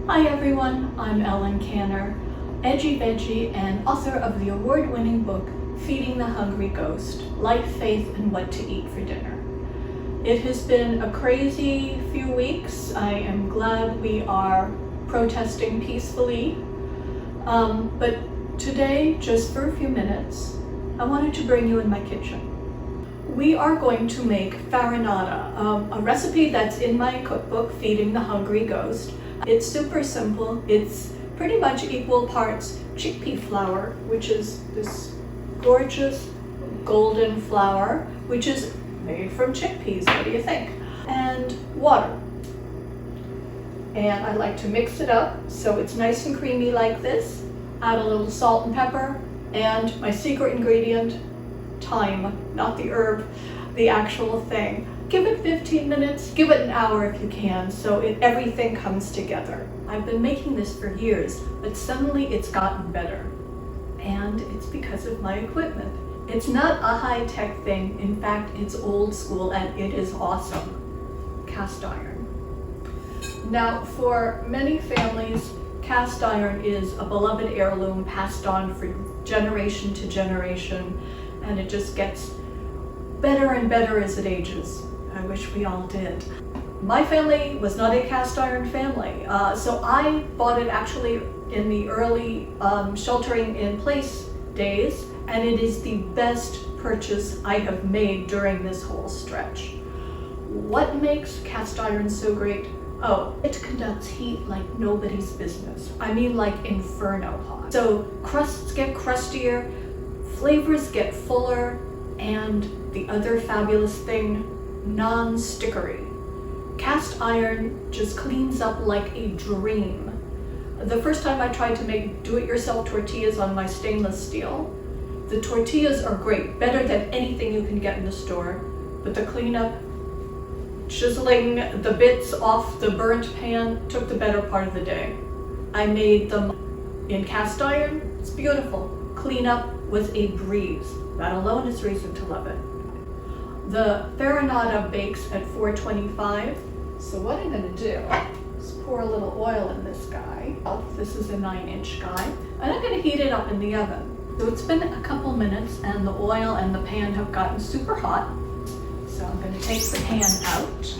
Hi everyone, I'm Ellen Canner, edgy veggie and author of the award-winning book Feeding the Hungry Ghost, Life, Faith, and What to Eat for Dinner. It has been a crazy few weeks. I am glad we are protesting peacefully, but today, just for a few minutes, I wanted to bring you in my kitchen. We are going to make farinata, a recipe that's in my cookbook, Feeding the Hungry Ghost. It's super simple. It's pretty much equal parts chickpea flour, which is this gorgeous golden flour, which is made from chickpeas. What do you think? And water. And I like to mix it up so it's nice and creamy like this. Add a little salt and pepper, and my secret ingredient, thyme, not the herb, the actual thing. Give it 15 minutes, give it an hour if you can, so everything comes together. I've been making this for years, but suddenly it's gotten better. And it's because of my equipment. It's not a high-tech thing. In fact, it's old school and it is awesome. Cast iron. Now, for many families, cast iron is a beloved heirloom passed on for generation to generation, and it just gets better and better as it ages. I wish we all did. My family was not a cast iron family, so I bought it actually in the early sheltering in place days, and it is the best purchase I have made during this whole stretch. What makes cast iron so great? Oh, it conducts heat like nobody's business. I mean like inferno hot. So crusts get crustier, flavors get fuller, and the other fabulous thing, non-stickery. Cast iron just cleans up like a dream. The first time I tried to make do-it-yourself tortillas on my stainless steel, the tortillas are great, better than anything you can get in the store, but the cleanup, chiseling the bits off the burnt pan took the better part of the day. I made them in cast iron. It's beautiful. Cleanup was a breeze. That alone is reason to love it. The farinata bakes at 425. So what I'm going to do is pour a little oil in this guy. This is a 9-inch guy. And I'm going to heat it up in the oven. So it's been a couple minutes and the oil and the pan have gotten super hot. So I'm going to take the pan out.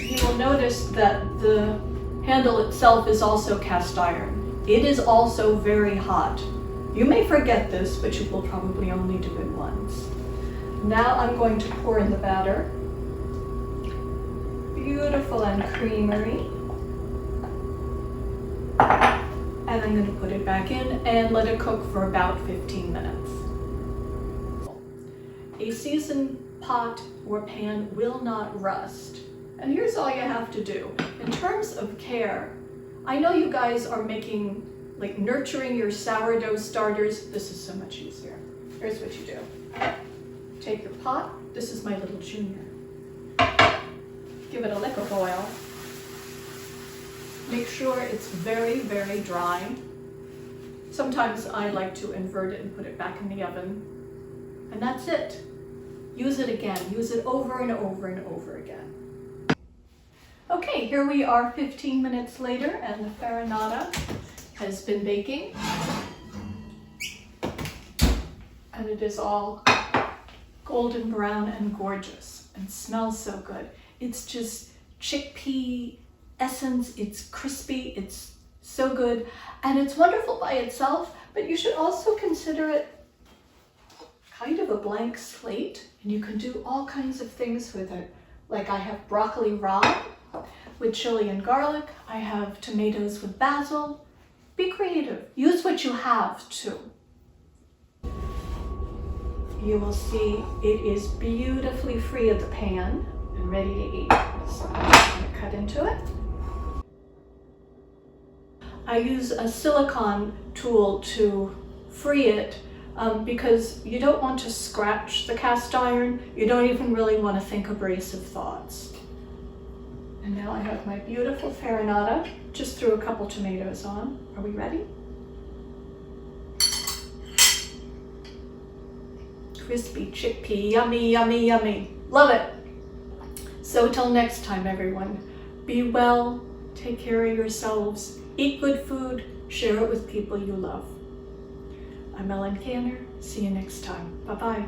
You will notice that the handle itself is also cast iron. It is also very hot. You may forget this, but you will probably only do it once. Now I'm going to pour in the batter. Beautiful and creamery. And I'm going to put it back in and let it cook for about 15 minutes. A seasoned pot or pan will not rust. And here's all you have to do. In terms of care, I know you guys are making, like nurturing your sourdough starters. This is so much easier. Here's what you do. Take your pot. This is my little junior. Give it a lick of oil. Make sure it's very, very dry. Sometimes I like to invert it and put it back in the oven. And that's it. Use it again. Use it over and over and over again. Okay, here we are 15 minutes later and the farinata has been baking. And it is all golden brown and gorgeous and smells so good. It's just chickpea essence. It's crispy. It's so good. And it's wonderful by itself, but you should also consider it kind of a blank slate, and you can do all kinds of things with it. Like I have broccoli raw with chili and garlic. I have tomatoes with basil. Be creative. Use what you have too. You will see it is beautifully free of the pan and ready to eat. So I'm just going to cut into it. I use a silicone tool to free it because you don't want to scratch the cast iron. You don't even really want to think abrasive thoughts. And now I have my beautiful farinata. Just threw a couple tomatoes on. Are we ready? Crispy chickpea, yummy, yummy, yummy. Love it. So till next time, everyone, Be well, take care of yourselves, eat good food, share it with people you love. I'm Ellen Canner. See you next time. Bye-bye.